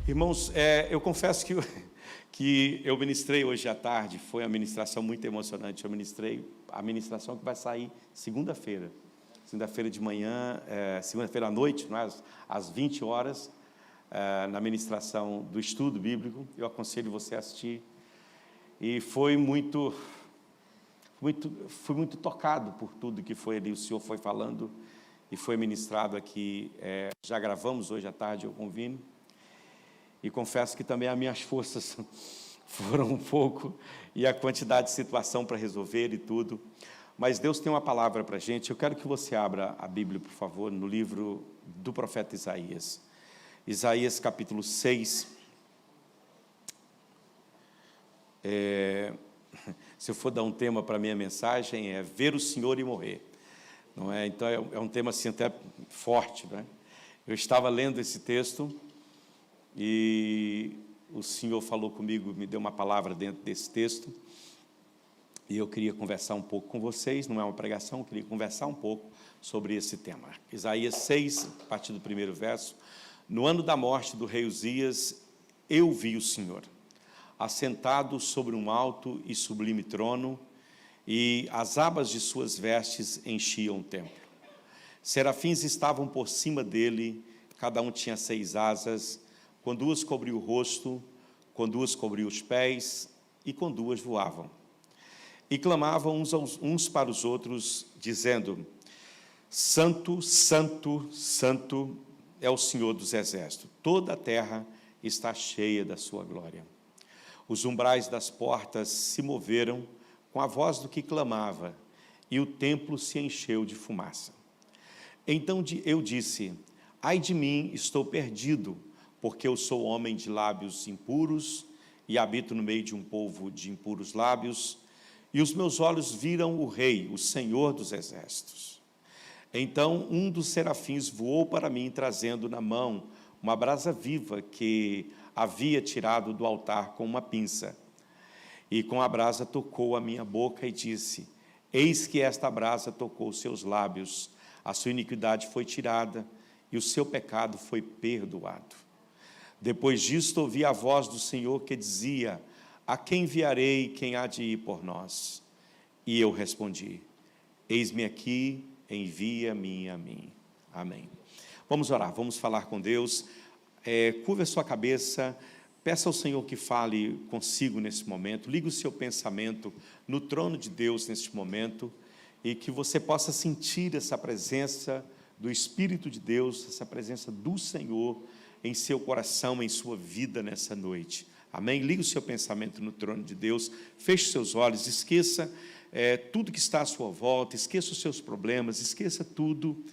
Irmãos, eu confesso que eu ministrei hoje à tarde, foi uma ministração muito emocionante. Eu ministrei a ministração que vai sair segunda-feira de manhã, segunda-feira à noite, não é? Às 20 horas, na ministração do estudo bíblico. Eu aconselho você a assistir. E fui muito tocado por tudo que foi ali, o Senhor foi falando e foi ministrado aqui. Já gravamos hoje à tarde, eu convino. E confesso que também as minhas forças foram um pouco, e a quantidade de situação para resolver e tudo. Mas Deus tem uma palavra para a gente. Eu quero que você abra a Bíblia, por favor, no livro do profeta Isaías. Isaías, capítulo 6. Se eu for dar um tema para a minha mensagem, é ver o Senhor e morrer. Não é? Então, é um tema assim até forte, não é? Eu estava lendo esse texto e o Senhor falou comigo, me deu uma palavra dentro desse texto, e eu queria conversar um pouco com vocês. Não é uma pregação, eu queria conversar um pouco sobre esse tema. Isaías 6, a partir do primeiro verso. No ano da morte do rei Uzias, eu vi o Senhor, assentado sobre um alto e sublime trono, e as abas de suas vestes enchiam o templo. Serafins estavam por cima dele, cada um tinha 6 asas, com 2 cobriu o rosto, com 2 cobriu os pés, e com 2 voavam. E clamavam uns para os outros, dizendo: Santo, Santo, Santo é o Senhor dos Exércitos. Toda a terra está cheia da sua glória. Os umbrais das portas se moveram com a voz do que clamava, e o templo se encheu de fumaça. Então eu disse: ai de mim, estou perdido, porque eu sou homem de lábios impuros e habito no meio de um povo de impuros lábios, e os meus olhos viram o Rei, o Senhor dos Exércitos. Então um dos serafins voou para mim, trazendo na mão uma brasa viva que havia tirado do altar com uma pinça. E com a brasa tocou a minha boca e disse: eis que esta brasa tocou seus lábios, a sua iniquidade foi tirada e o seu pecado foi perdoado. Depois disto ouvi a voz do Senhor que dizia: a quem enviarei, quem há de ir por nós? E eu respondi: eis-me aqui, envia-me a mim. Amém. Vamos orar, vamos falar com Deus. Curva a sua cabeça, peça ao Senhor que fale consigo nesse momento, ligue o seu pensamento no trono de Deus neste momento, e que você possa sentir essa presença do Espírito de Deus, essa presença do Senhor em seu coração, em sua vida nessa noite. Amém? Ligue o seu pensamento no trono de Deus, feche seus olhos, esqueça tudo que está à sua volta, esqueça os seus problemas, esqueça tudo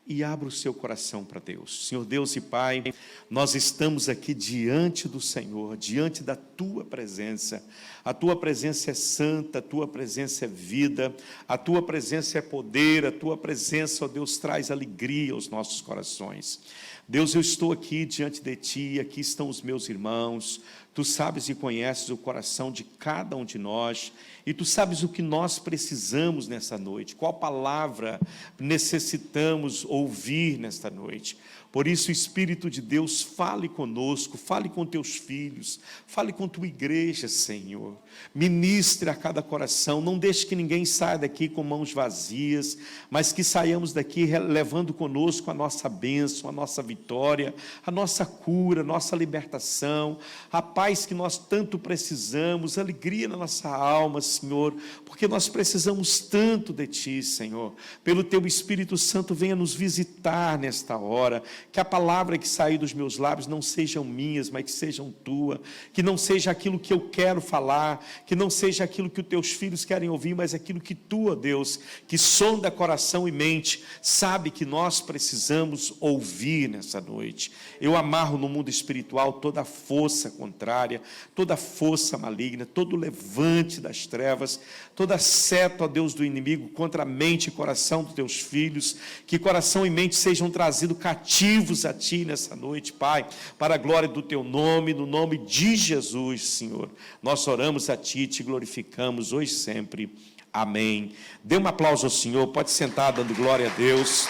e abra o seu coração para Deus. Senhor Deus e Pai, nós estamos aqui diante do Senhor, diante da Tua presença. A Tua presença é santa, a Tua presença é vida, a Tua presença é poder, a Tua presença, ó Deus, traz alegria aos nossos corações. Deus, eu estou aqui diante de Ti, aqui estão os meus irmãos. Tu sabes e conheces o coração de cada um de nós, e Tu sabes o que nós precisamos nessa noite, qual palavra necessitamos ouvir nesta noite. Por isso, Espírito de Deus, fale conosco, fale com Teus filhos, fale com Tua igreja, Senhor. Ministre a cada coração, não deixe que ninguém saia daqui com mãos vazias, mas que saiamos daqui levando conosco a nossa bênção, a nossa vitória, a nossa cura, a nossa libertação, a paz que nós tanto precisamos, alegria na nossa alma, Senhor, porque nós precisamos tanto de Ti, Senhor. Pelo Teu Espírito Santo, venha nos visitar nesta hora, que a palavra que sair dos meus lábios não sejam minhas, mas que sejam Tua, que não seja aquilo que eu quero falar, que não seja aquilo que os Teus filhos querem ouvir, mas aquilo que Tu, ó Deus, que sonda coração e mente, sabe que nós precisamos ouvir nessa noite. Eu amarro no mundo espiritual toda a força contrária, toda a força maligna, todo o levante das trevas, toda seta, ó Deus, do inimigo contra a mente e coração dos Teus filhos, que coração e mente sejam trazidos cativos a Ti nessa noite, Pai, para a glória do Teu nome, no nome de Jesus, Senhor. Nós oramos a Ti e Te glorificamos hoje e sempre. Amém. Dê um aplauso ao Senhor, pode sentar dando glória a Deus,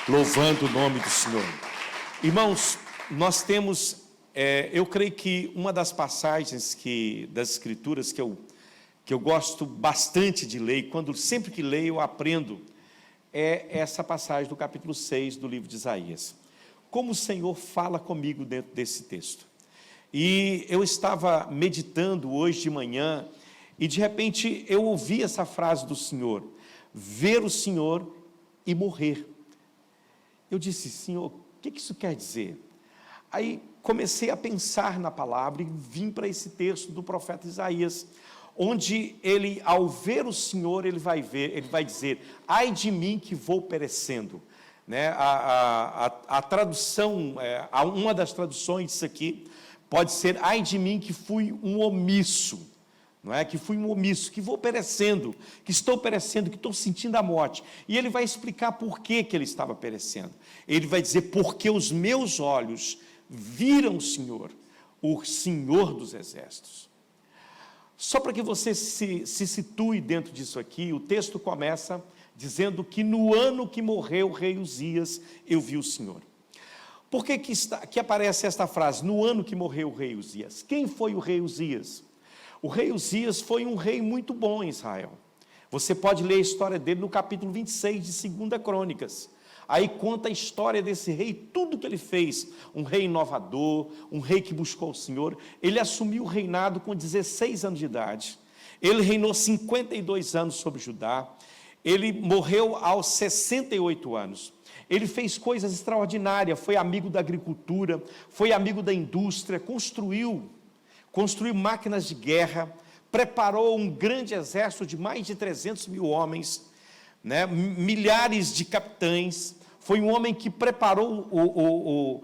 louvando o nome do Senhor. Irmãos, nós temos eu creio que uma das passagens das Escrituras que eu gosto bastante de ler, e sempre que leio eu aprendo, é essa passagem do capítulo 6 do livro de Isaías. Como o Senhor fala comigo dentro desse texto. E eu estava meditando hoje de manhã, e de repente eu ouvi essa frase do Senhor: ver o Senhor e morrer. Eu disse: Senhor, o que isso quer dizer? Aí comecei a pensar na palavra e vim para esse texto do profeta Isaías, onde ele, ao ver o Senhor, ele vai dizer: ai de mim que vou perecendo. Né? A tradução, uma das traduções disso aqui, pode ser: ai de mim que fui um omisso, não é? Que fui um omisso, que vou perecendo, que estou perecendo, que estou sentindo a morte. E ele vai explicar por que ele estava perecendo. Ele vai dizer: porque os meus olhos viram o Senhor dos Exércitos. Só para que você se situe dentro disso aqui, o texto começa dizendo que no ano que morreu o rei Uzias, eu vi o Senhor. Por que aparece esta frase, no ano que morreu o rei Uzias? Quem foi o rei Uzias? O rei Uzias foi um rei muito bom em Israel. Você pode ler a história dele no capítulo 26 de 2 Crônicas. Aí conta a história desse rei, tudo que ele fez. Um rei inovador, um rei que buscou o Senhor. Ele assumiu o reinado com 16 anos de idade. Ele reinou 52 anos sobre Judá. Ele morreu aos 68 anos. Ele fez coisas extraordinárias, foi amigo da agricultura, foi amigo da indústria, construiu máquinas de guerra, preparou um grande exército de mais de 300 mil homens, né, milhares de capitães. Foi um homem que preparou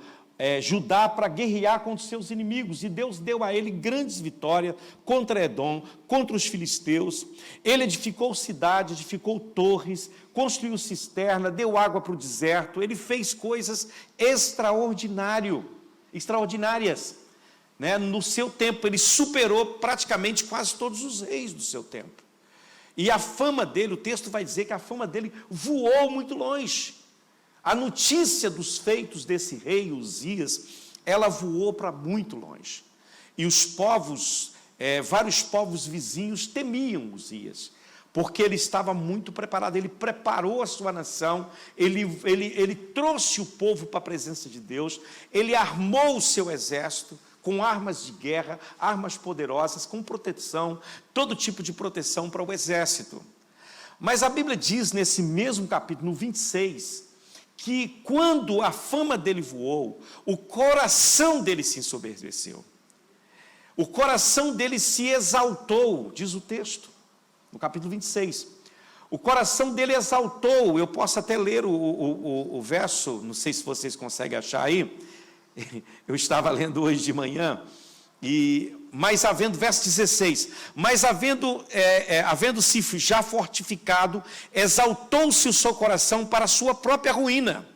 Judá para guerrear contra os seus inimigos, e Deus deu a ele grandes vitórias contra Edom, contra os filisteus. Ele edificou cidades, edificou torres, construiu cisterna, deu água para o deserto. Ele fez coisas extraordinárias, né? No seu tempo. Ele superou praticamente quase todos os reis do seu tempo, e a fama dele, o texto vai dizer que a fama dele voou muito longe. A notícia dos feitos desse rei Uzias, ela voou para muito longe. E os povos, vários povos vizinhos temiam Uzias, porque ele estava muito preparado. Ele preparou a sua nação, ele trouxe o povo para a presença de Deus, ele armou o seu exército com armas de guerra, armas poderosas, com proteção, todo tipo de proteção para o exército. Mas a Bíblia diz nesse mesmo capítulo, no 26, que quando a fama dele voou, o coração dele se ensoberbeceu. O coração dele se exaltou, diz o texto, no capítulo 26. O coração dele exaltou. Eu posso até ler o verso, não sei se vocês conseguem achar aí. Eu estava lendo hoje de manhã, verso 16, mas havendo-se já fortificado, exaltou-se o seu coração para a sua própria ruína,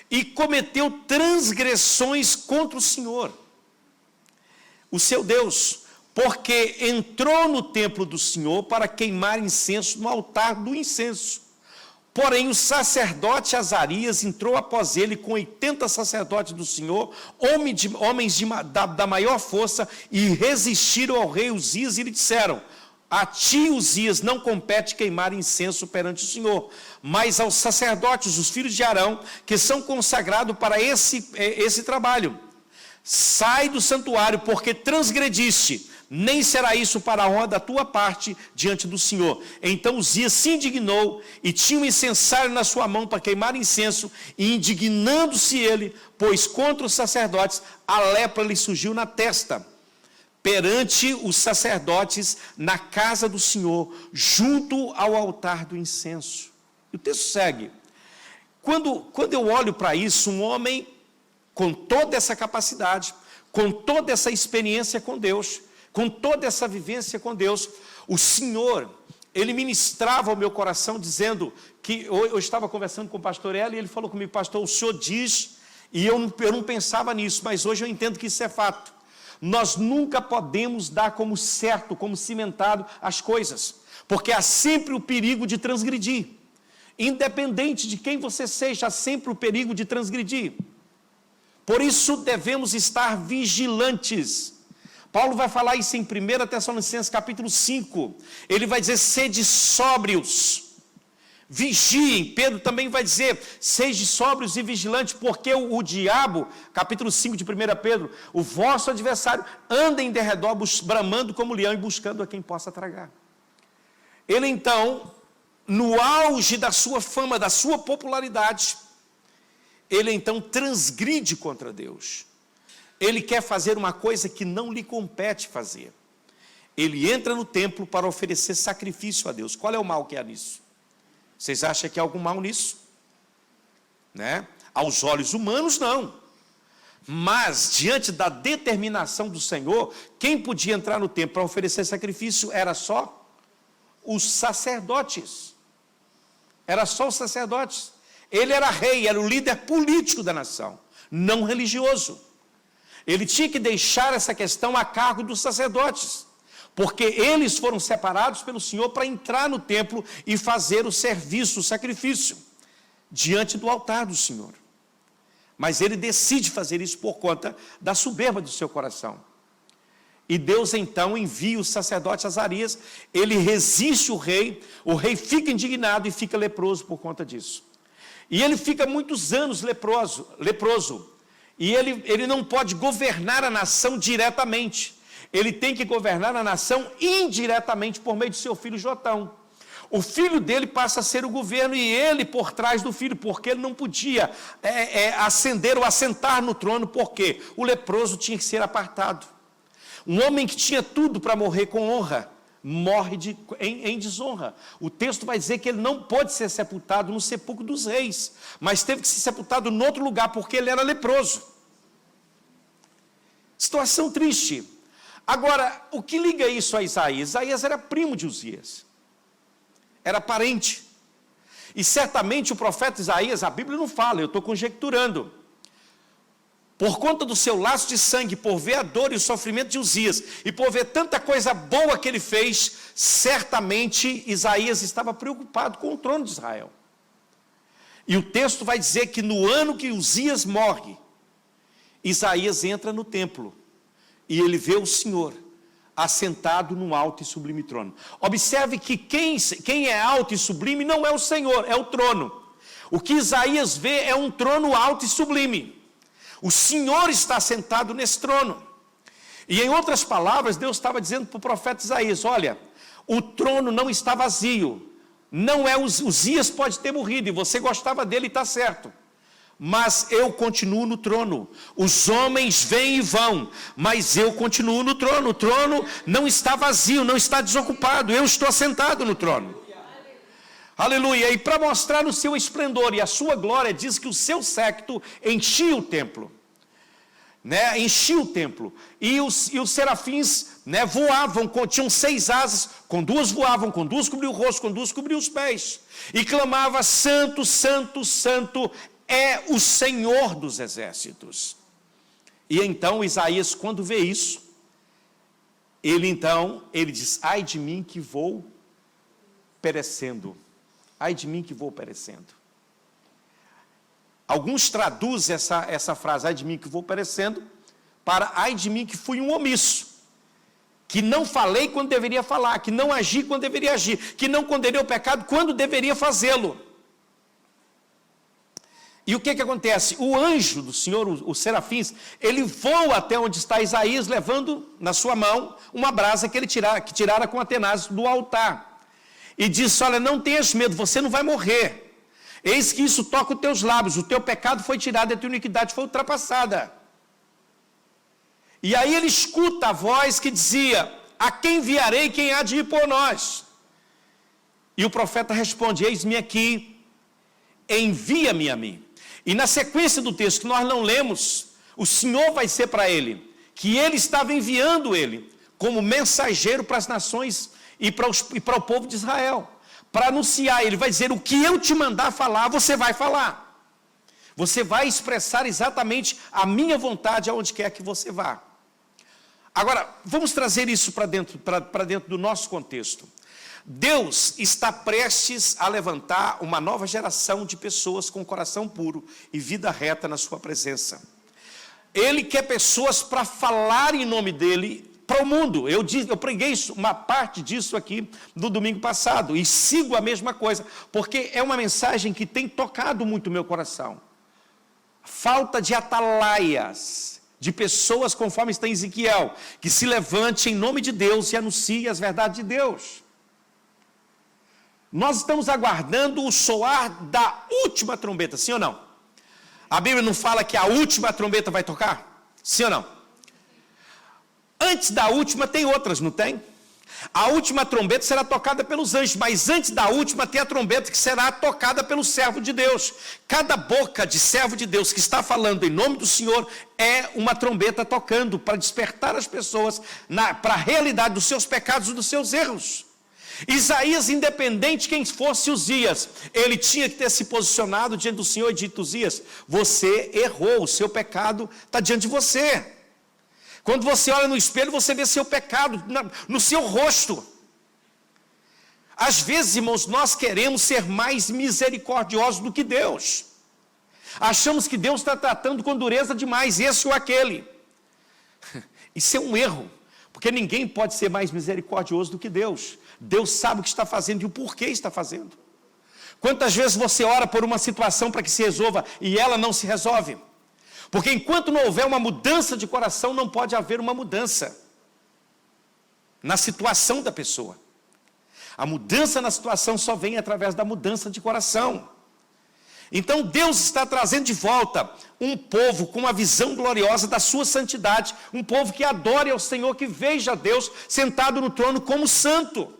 e cometeu transgressões contra o Senhor, o seu Deus, porque entrou no templo do Senhor para queimar incenso no altar do incenso. Porém, o sacerdote Azarias entrou após ele com 80 sacerdotes do Senhor, homens da maior força, e resistiram ao rei Uzias e lhe disseram: a ti, Uzias, não compete queimar incenso perante o Senhor, mas aos sacerdotes, os filhos de Arão, que são consagrados para esse trabalho. Sai do santuário, porque transgrediste, nem será isso para a honra da tua parte diante do Senhor. Então Uzias se indignou, e tinha um incensário na sua mão para queimar incenso, e indignando-se ele, pois contra os sacerdotes a lepra lhe surgiu na testa, perante os sacerdotes na casa do Senhor, junto ao altar do incenso. E o texto segue. Quando eu olho para isso, um homem com toda essa capacidade, com toda essa experiência com Deus, com toda essa vivência com Deus, o Senhor, ele ministrava ao meu coração, dizendo que, eu estava conversando com o pastor Eli, e ele falou comigo: pastor, o senhor diz, e eu não pensava nisso, mas hoje eu entendo que isso é fato. Nós nunca podemos dar como certo, como cimentado as coisas, porque há sempre o perigo de transgredir. Independente de quem você seja, há sempre o perigo de transgredir. Por isso devemos estar vigilantes. Paulo vai falar isso em 1 Tessalonicenses capítulo 5. Ele vai dizer, sede sóbrios, vigiem. Pedro também vai dizer, sede sóbrios e vigilantes, porque o diabo, capítulo 5 de 1 Pedro, o vosso adversário anda em derredor, bramando como leão e buscando a quem possa tragar. Ele então, no auge da sua fama, da sua popularidade, ele então transgride contra Deus. Ele quer fazer uma coisa que não lhe compete fazer. Ele entra no templo para oferecer sacrifício a Deus. Qual é o mal que há nisso? Vocês acham que há algum mal nisso? Né? Aos olhos humanos, não. Mas, diante da determinação do Senhor, quem podia entrar no templo para oferecer sacrifício era só os sacerdotes. Era só os sacerdotes. Ele era rei, era o líder político da nação, não religioso. Ele tinha que deixar essa questão a cargo dos sacerdotes, porque eles foram separados pelo Senhor para entrar no templo e fazer o serviço, o sacrifício, diante do altar do Senhor. Mas ele decide fazer isso por conta da soberba do seu coração. E Deus então envia o sacerdote Azarias, ele resiste o rei fica indignado e fica leproso por conta disso. E ele fica muitos anos leproso. E ele não pode governar a nação diretamente. Ele tem que governar a nação indiretamente por meio de seu filho Jotão. O filho dele passa a ser o governo e ele por trás do filho, porque ele não podia ascender ou assentar no trono, porque o leproso tinha que ser apartado. Um homem que tinha tudo para morrer com honra, morre em desonra. O texto vai dizer que ele não pôde ser sepultado no sepulcro dos reis, mas teve que ser sepultado em outro lugar, porque ele era leproso. Situação triste. Agora, o que liga isso a Isaías? Isaías era primo de Uzias, era parente. E certamente o profeta Isaías, a Bíblia não fala, eu estou conjecturando, por conta do seu laço de sangue, por ver a dor e o sofrimento de Uzias, e por ver tanta coisa boa que ele fez, certamente Isaías estava preocupado com o trono de Israel. E o texto vai dizer que no ano que Uzias morre, Isaías entra no templo, e ele vê o Senhor assentado num alto e sublime trono. Observe que quem é alto e sublime não é o Senhor, é o trono. O que Isaías vê é um trono alto e sublime. O Senhor está sentado nesse trono. E em outras palavras, Deus estava dizendo para o profeta Isaías, olha, o trono não está vazio. Não é Uzias pode ter morrido, e você gostava dele e está certo. Mas eu continuo no trono. Os homens vêm e vão, mas eu continuo no trono. O trono não está vazio, não está desocupado. Eu estou assentado no trono. Aleluia. E para mostrar o seu esplendor e a sua glória, diz que o seu séquito enchia o templo. Enchia o templo. E os serafins voavam, tinham 6 asas, com 2 voavam, com 2 cobriam o rosto, com 2 cobriam os pés. E clamava, santo, santo, santo é o Senhor dos exércitos. E então Isaías, quando vê isso, ele diz, ai de mim que vou perecendo. Ai de mim que vou perecendo. Alguns traduzem essa frase, ai de mim que vou perecendo, para ai de mim que fui um omisso, que não falei quando deveria falar, que não agi quando deveria agir, que não condenei o pecado quando deveria fazê-lo. E o que acontece? O anjo do Senhor, os serafins, ele voa até onde está Isaías, levando na sua mão uma brasa que que tirara com a tenaz do altar. E disse, olha, não tenhas medo, você não vai morrer. Eis que isso toca os teus lábios, o teu pecado foi tirado, a tua iniquidade foi ultrapassada. E aí ele escuta a voz que dizia, a quem enviarei, quem há de ir por nós? E o profeta responde, eis-me aqui, envia-me a mim. E na sequência do texto que nós não lemos, o Senhor vai dizer para ele, que ele estava enviando ele, como mensageiro para as nações e para o povo de Israel, para anunciar, ele vai dizer, o que eu te mandar falar, você vai falar. Você vai expressar exatamente a minha vontade aonde quer que você vá. Agora, vamos trazer isso para dentro do nosso contexto. Deus está prestes a levantar uma nova geração de pessoas com coração puro e vida reta na sua presença. Ele quer pessoas para falar em nome dele para o mundo. Eu preguei uma parte disso aqui no domingo passado e sigo a mesma coisa, porque é uma mensagem que tem tocado muito o meu coração. Falta de atalaias, de pessoas, conforme está em Ezequiel, que se levante em nome de Deus e anuncie as verdades de Deus. Nós estamos aguardando o soar da última trombeta, sim ou não? A Bíblia não fala que a última trombeta vai tocar? Sim ou não? Antes da última tem outras, não tem? A última trombeta será tocada pelos anjos, mas antes da última tem a trombeta que será tocada pelo servo de Deus. Cada boca de servo de Deus que está falando em nome do Senhor é uma trombeta tocando para despertar as pessoas para a realidade dos seus pecados e dos seus erros. Isaías, independente quem fosse Uzias, ele tinha que ter se posicionado diante do Senhor e dito: Uzias, você errou, o seu pecado está diante de você. Quando você olha no espelho, você vê seu pecado no seu rosto. Às vezes, irmãos, nós queremos ser mais misericordiosos do que Deus. Achamos que Deus está tratando com dureza demais, esse ou aquele. Isso é um erro, porque ninguém pode ser mais misericordioso do que Deus. Deus sabe o que está fazendo e o porquê está fazendo. Quantas vezes você ora por uma situação para que se resolva e ela não se resolve? Porque enquanto não houver uma mudança de coração, não pode haver uma mudança na situação da pessoa. A mudança na situação só vem através da mudança de coração. Então Deus está trazendo de volta um povo com uma visão gloriosa da sua santidade, um povo que adore ao Senhor, que veja Deus sentado no trono como santo.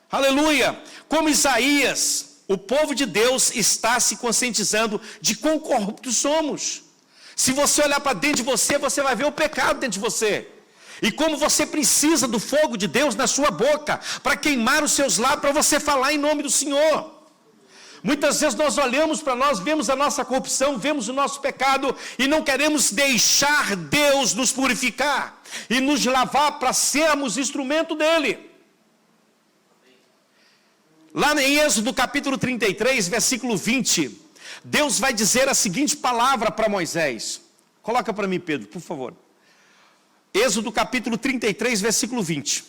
Aleluia! Como Isaías, o povo de Deus está se conscientizando de quão corruptos somos. Se você olhar para dentro de você, você vai ver o pecado dentro de você. E como você precisa do fogo de Deus na sua boca, para queimar os seus lábios, para você falar em nome do Senhor. Muitas vezes nós olhamos para nós, vemos a nossa corrupção, vemos o nosso pecado, e não queremos deixar Deus nos purificar, e nos lavar para sermos instrumento dEle. Lá em Êxodo capítulo 33, versículo 20... Deus vai dizer a seguinte palavra para Moisés. Coloca para mim, Pedro, por favor. Êxodo capítulo 33, versículo 20.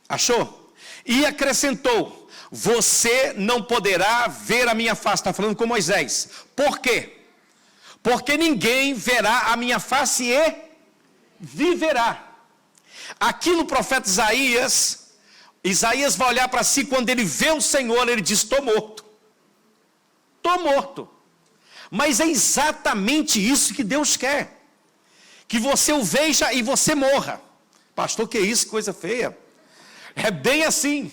Achou? E acrescentou: você não poderá ver a minha face. Está falando com Moisés. Por quê? Porque ninguém verá a minha face e viverá. Aqui no profeta Isaías vai olhar para si, quando ele vê o Senhor, ele diz: estou morto. Estou morto. Mas é exatamente isso que Deus quer. Que você o veja e você morra. Pastor, que isso, coisa feia. É bem assim.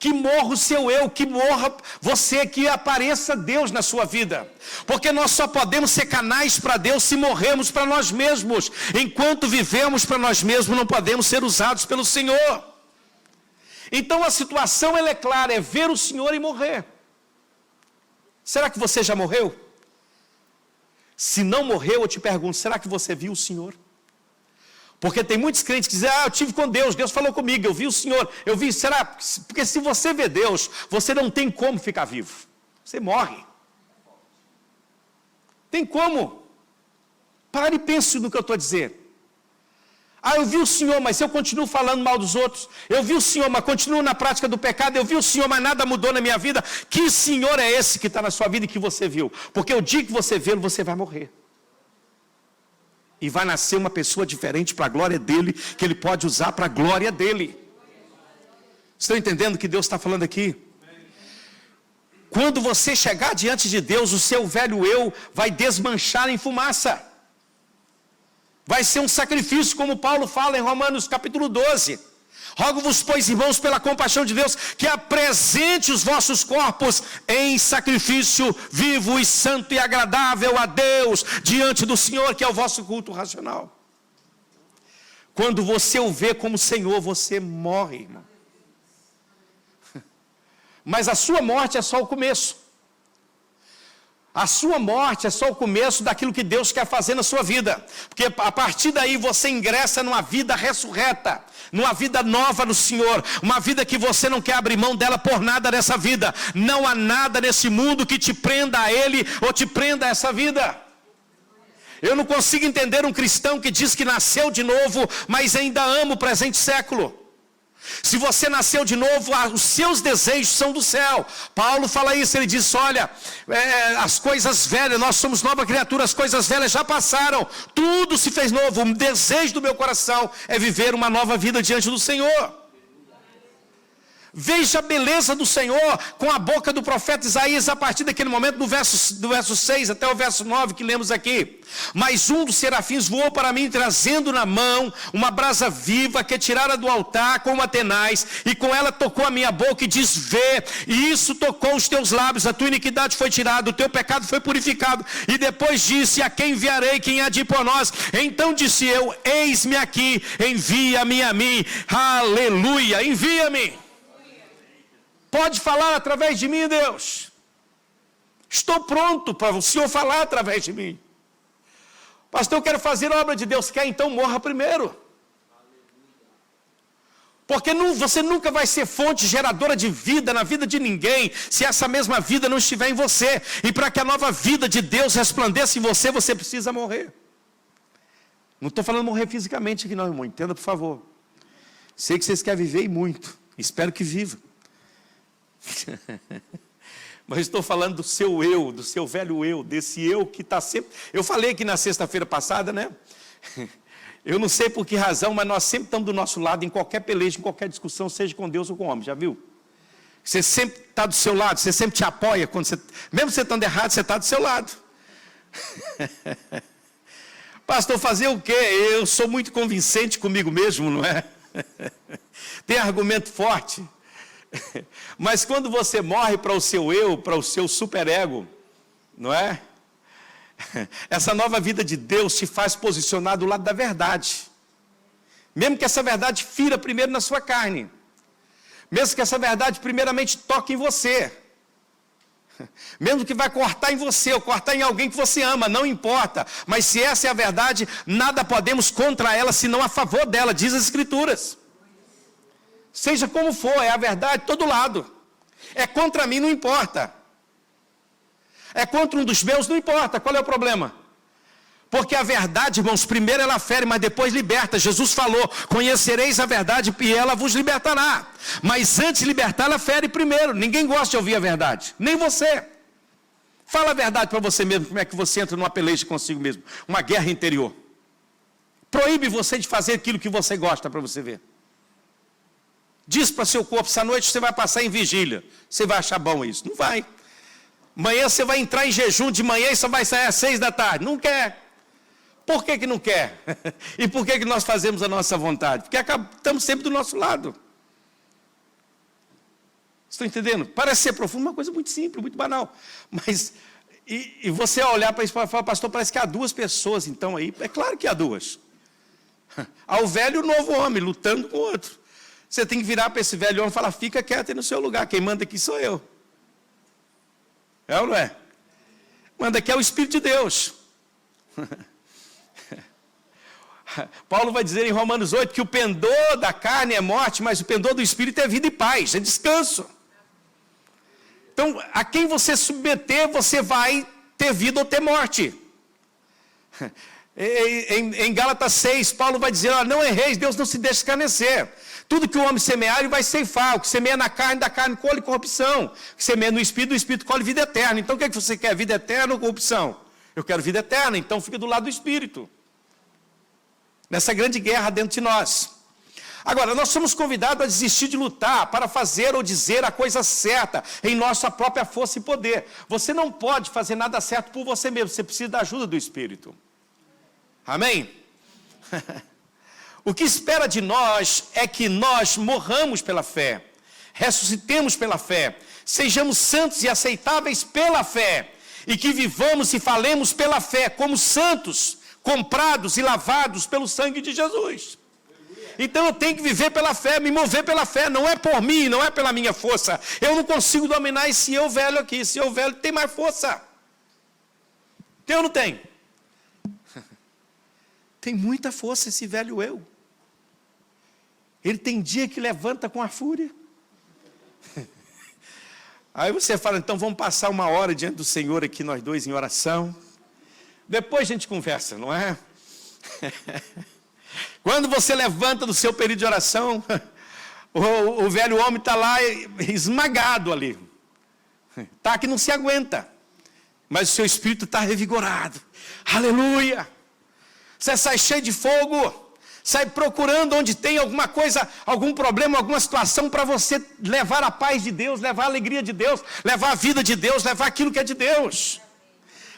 Que morra o seu eu, que morra você, que apareça Deus na sua vida. Porque nós só podemos ser canais para Deus se morrermos para nós mesmos. Enquanto vivemos para nós mesmos, não podemos ser usados pelo Senhor. Então a situação ela é clara, é ver o Senhor e morrer. Será que você já morreu? Se não morreu, eu te pergunto, será que você viu o Senhor? Porque tem muitos crentes que dizem: eu tive com Deus, Deus falou comigo, eu vi o Senhor, eu vi, será? Porque se você vê Deus, você não tem como ficar vivo, você morre. Tem como? Pare e pense no que eu estou dizendo. Eu vi o Senhor, mas eu continuo falando mal dos outros. Eu vi o Senhor, mas continuo na prática do pecado. Eu vi o Senhor, mas nada mudou na minha vida. Que Senhor é esse que está na sua vida e que você viu? Porque o dia que você vê-lo, você vai morrer. E vai nascer uma pessoa diferente para a glória dEle, que Ele pode usar para a glória dEle. Estão entendendo o que Deus está falando aqui? Quando você chegar diante de Deus, o seu velho eu vai desmanchar em fumaça. Vai ser um sacrifício, como Paulo fala em Romanos capítulo 12. Rogo-vos, pois, irmãos, pela compaixão de Deus, que apresente os vossos corpos em sacrifício vivo e santo e agradável a Deus, diante do Senhor, que é o vosso culto racional. Quando você o vê como Senhor, você morre, irmão. Mas a sua morte é só o começo. A sua morte é só o começo daquilo que Deus quer fazer na sua vida. Porque a partir daí você ingressa numa vida ressurreta, numa vida nova no Senhor, uma vida que você não quer abrir mão dela por nada dessa vida. Não há nada nesse mundo que te prenda a Ele ou te prenda a essa vida. Eu não consigo entender um cristão que diz que nasceu de novo, mas ainda ama o presente século. Se você nasceu de novo, os seus desejos são do céu. Paulo fala isso, ele diz, olha, as coisas velhas, nós somos nova criatura, as coisas velhas já passaram, tudo se fez novo. O desejo do meu coração é viver uma nova vida diante do Senhor. Veja a beleza do Senhor com a boca do profeta Isaías, a partir daquele momento, do verso 6 até o verso 9 que lemos aqui. Mas um dos serafins voou para mim, trazendo na mão uma brasa viva que tirara do altar com uma tenaz, e com ela tocou a minha boca e diz, vê, e isso tocou os teus lábios, a tua iniquidade foi tirada, o teu pecado foi purificado. E depois disse, a quem enviarei, quem há de ir por nós? Então disse eu, eis-me aqui, envia-me a mim. Aleluia, envia-me. Pode falar através de mim, Deus. Estou pronto para o Senhor falar através de mim. Pastor, eu quero fazer a obra de Deus. Quer? Então morra primeiro. Porque você nunca vai ser fonte geradora de vida na vida de ninguém, se essa mesma vida não estiver em você. E para que a nova vida de Deus resplandeça em você, você precisa morrer. Não estou falando morrer fisicamente aqui não, irmão. Entenda, por favor. Sei que vocês querem viver e muito. Espero que vivam. Mas estou falando do seu eu, do seu velho eu, desse eu que está sempre... Eu falei aqui na sexta-feira passada, né? Eu não sei por que razão, mas nós sempre estamos do nosso lado em qualquer peleja, em qualquer discussão, seja com Deus ou com o homem, já viu? Você sempre está do seu lado, você sempre te apoia, quando você, mesmo você estando errado, você está do seu lado. Pastor, fazer o quê? Eu sou muito convincente comigo mesmo, não é? Tem argumento forte. Mas quando você morre para o seu eu, para o seu superego, não é? Essa nova vida de Deus te faz posicionar do lado da verdade. Mesmo que essa verdade fira primeiro na sua carne. Mesmo que essa verdade primeiramente toque em você. Mesmo que vai cortar em você ou cortar em alguém que você ama, não importa. Mas se essa é a verdade, nada podemos contra ela, senão a favor dela, diz as Escrituras. Seja como for, é a verdade de todo lado. É contra mim, não importa. É contra um dos meus, não importa. Qual é o problema? Porque a verdade, irmãos, primeiro ela fere, mas depois liberta. Jesus falou, conhecereis a verdade e ela vos libertará. Mas antes de libertar, ela fere primeiro. Ninguém gosta de ouvir a verdade, nem você. Fala a verdade para você mesmo, como é que você entra numa peleja consigo mesmo. Uma guerra interior. Proíbe você de fazer aquilo que você gosta para você ver. Diz para seu corpo, essa noite você vai passar em vigília. Você vai achar bom isso? Não vai. Amanhã você vai entrar em jejum de manhã e só vai sair às 6 da tarde. Não quer. Por que não quer? E por que nós fazemos a nossa vontade? Porque estamos sempre do nosso lado. Estão entendendo? Parece ser profundo, uma coisa muito simples, muito banal. Mas, e você olhar para isso e falar, pastor, parece que há duas pessoas então aí. É claro que há duas. Há o velho e o novo homem lutando com o outro. Você tem que virar para esse velho homem e falar, fica quieto aí no seu lugar, quem manda aqui sou eu. É ou não é? Manda aqui é o Espírito de Deus. Paulo vai dizer em Romanos 8 que o pendor da carne é morte, mas o pendor do Espírito é vida e paz, é descanso. Então, a quem você submeter, você vai ter vida ou ter morte. Em Gálatas 6, Paulo vai dizer, não erreis, Deus não se deixa escarnecer. Tudo que o homem semear, ele vai ceifar. O que semeia na carne, da carne colhe corrupção. O que semeia no espírito, do espírito colhe vida eterna. Então o que é que você quer? Vida eterna ou corrupção? Eu quero vida eterna, então fica do lado do espírito. Nessa grande guerra dentro de nós. Agora, nós somos convidados a desistir de lutar para fazer ou dizer a coisa certa em nossa própria força e poder. Você não pode fazer nada certo por você mesmo, você precisa da ajuda do Espírito. Amém? O que espera de nós é que nós morramos pela fé, ressuscitemos pela fé, sejamos santos e aceitáveis pela fé, e que vivamos e falemos pela fé, como santos, comprados e lavados pelo sangue de Jesus. Então eu tenho que viver pela fé, me mover pela fé, não é por mim, não é pela minha força. Eu não consigo dominar esse eu velho aqui, esse eu velho tem mais força. Tem ou não tem? Tem muita força esse velho eu. Ele tem dia que levanta com a fúria. Aí você fala, então vamos passar uma hora diante do Senhor aqui, nós dois em oração. Depois a gente conversa, não é? Quando você levanta do seu período de oração, o velho homem está lá esmagado ali. Está que não se aguenta. Mas o seu espírito está revigorado. Aleluia! Você sai cheio de fogo. Sai procurando onde tem alguma coisa, algum problema, alguma situação para você levar a paz de Deus, levar a alegria de Deus, levar a vida de Deus, levar aquilo que é de Deus.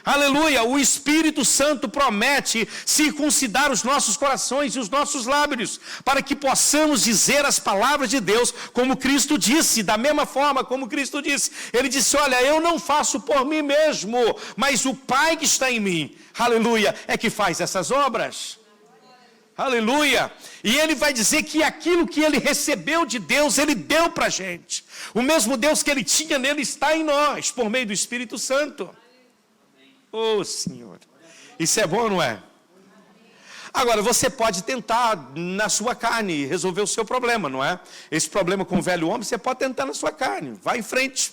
Aleluia, o Espírito Santo promete circuncidar os nossos corações e os nossos lábios, para que possamos dizer as palavras de Deus, como Cristo disse, da mesma forma como Cristo disse. Ele disse, olha, eu não faço por mim mesmo, mas o Pai que está em mim, aleluia, é que faz essas obras. Aleluia, e ele vai dizer que aquilo que ele recebeu de Deus, ele deu para a gente. O mesmo Deus que ele tinha nele está em nós, por meio do Espírito Santo. Oh, Senhor, isso é bom, não é? Agora, você pode tentar na sua carne resolver o seu problema, não é? Esse problema com o velho homem, você pode tentar na sua carne, vai em frente.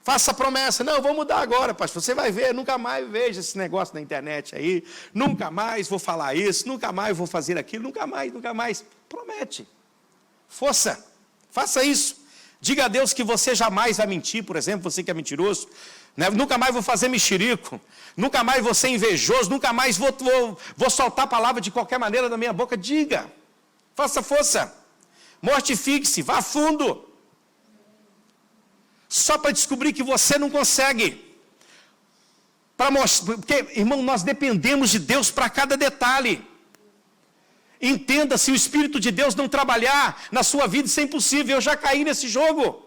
Faça a promessa, não, eu vou mudar agora, pastor, você vai ver, nunca mais veja esse negócio na internet aí, nunca mais vou falar isso, nunca mais vou fazer aquilo, nunca mais. Promete, força, faça isso. Diga a Deus que você jamais vai mentir, por exemplo, você que é mentiroso, né? Nunca mais vou fazer mexerico, nunca mais vou ser invejoso, nunca mais vou soltar a palavra de qualquer maneira da minha boca. Diga, faça força, mortifique-se, vá a fundo, só para descobrir que você não consegue, porque, irmão, nós dependemos de Deus para cada detalhe. Entenda, se o Espírito de Deus não trabalhar na sua vida, isso é impossível. Eu já caí nesse jogo.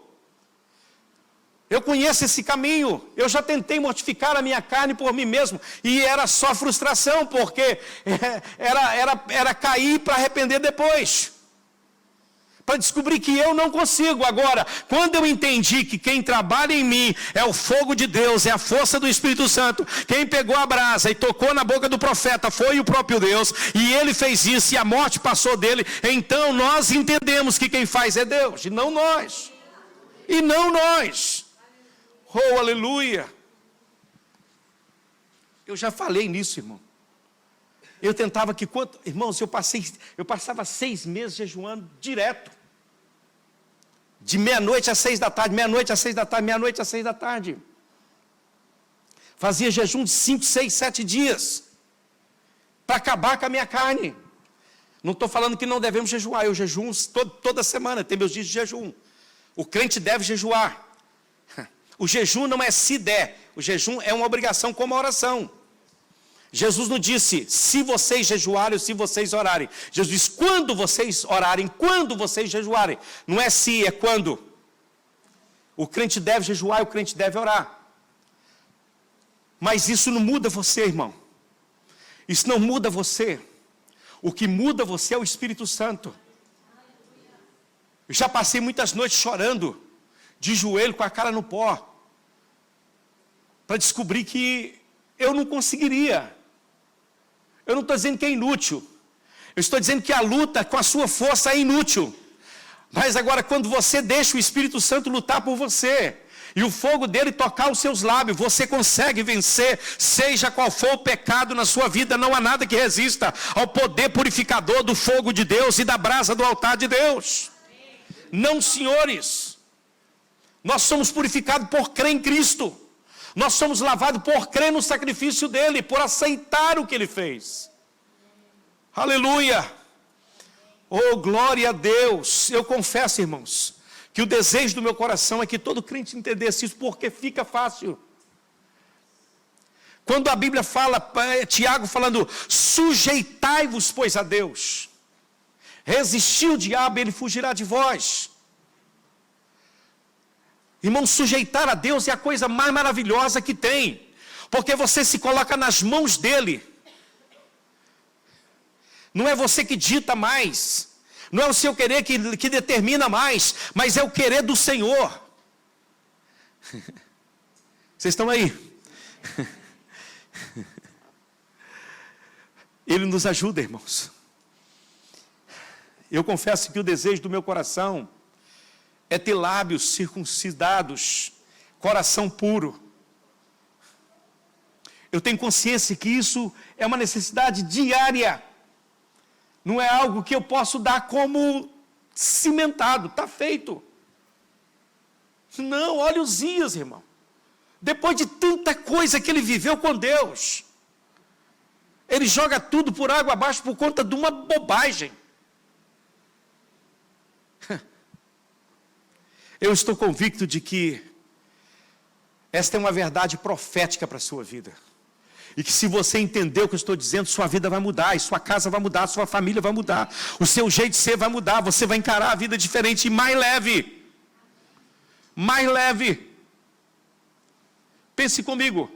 Eu conheço esse caminho. Eu já tentei mortificar a minha carne por mim mesmo. E era só frustração, porque era cair para arrepender depois. Para descobrir que eu não consigo. Agora, quando eu entendi que quem trabalha em mim é o fogo de Deus, é a força do Espírito Santo, quem pegou a brasa e tocou na boca do profeta foi o próprio Deus, e ele fez isso e a morte passou dele, então nós entendemos que quem faz é Deus, e não nós. E não nós. Oh, aleluia. Eu já falei nisso, irmão. Eu tentava que, irmãos, eu passava 6 meses jejuando direto. De meia-noite às 6 da tarde, meia-noite às 6 da tarde, meia-noite às 6 da tarde. Fazia jejum de 5, 6, 7 dias. Para acabar com a minha carne. Não estou falando que não devemos jejuar. Eu jejuo toda semana, tem meus dias de jejum. O crente deve jejuar. O jejum não é se der. O jejum é uma obrigação como a oração. Jesus não disse, se vocês jejuarem ou se vocês orarem. Jesus disse, quando vocês orarem, quando vocês jejuarem. Não é se, é quando. O crente deve jejuar e o crente deve orar. Mas isso não muda você, irmão. Isso não muda você. O que muda você é o Espírito Santo. Eu já passei muitas noites chorando, de joelho, com a cara no pó, para descobrir que eu não conseguiria. Eu não estou dizendo que é inútil. Eu estou dizendo que a luta com a sua força é inútil. Mas agora, quando você deixa o Espírito Santo lutar por você, e o fogo dele tocar os seus lábios, você consegue vencer, seja qual for o pecado na sua vida. Não há nada que resista ao poder purificador do fogo de Deus e da brasa do altar de Deus. Não, senhores. Nós somos purificados por crer em Cristo. Nós somos lavados por crer no sacrifício dele, por aceitar o que ele fez. Aleluia! Oh, glória a Deus! Eu confesso, irmãos, que o desejo do meu coração é que todo crente entendesse isso, porque fica fácil. Quando a Bíblia fala, Tiago falando, sujeitai-vos, pois, a Deus. Resistir o diabo, ele fugirá de vós. Irmão, sujeitar a Deus é a coisa mais maravilhosa que tem, porque você se coloca nas mãos dele. Não é você que dita mais, não é o seu querer que determina mais, mas é o querer do Senhor. Vocês estão aí? Ele nos ajuda, irmãos. Eu confesso que o desejo do meu coração é ter lábios circuncidados, coração puro. Eu tenho consciência que isso é uma necessidade diária. Não é algo que eu posso dar como cimentado, está feito. Não, olha Uzias, irmão. Depois de tanta coisa que ele viveu com Deus, ele joga tudo por água abaixo por conta de uma bobagem. Eu estou convicto de que esta é uma verdade profética para a sua vida. E que se você entender o que eu estou dizendo, sua vida vai mudar, e sua casa vai mudar, sua família vai mudar, o seu jeito de ser vai mudar, você vai encarar a vida diferente e mais leve. Mais leve. Pense comigo.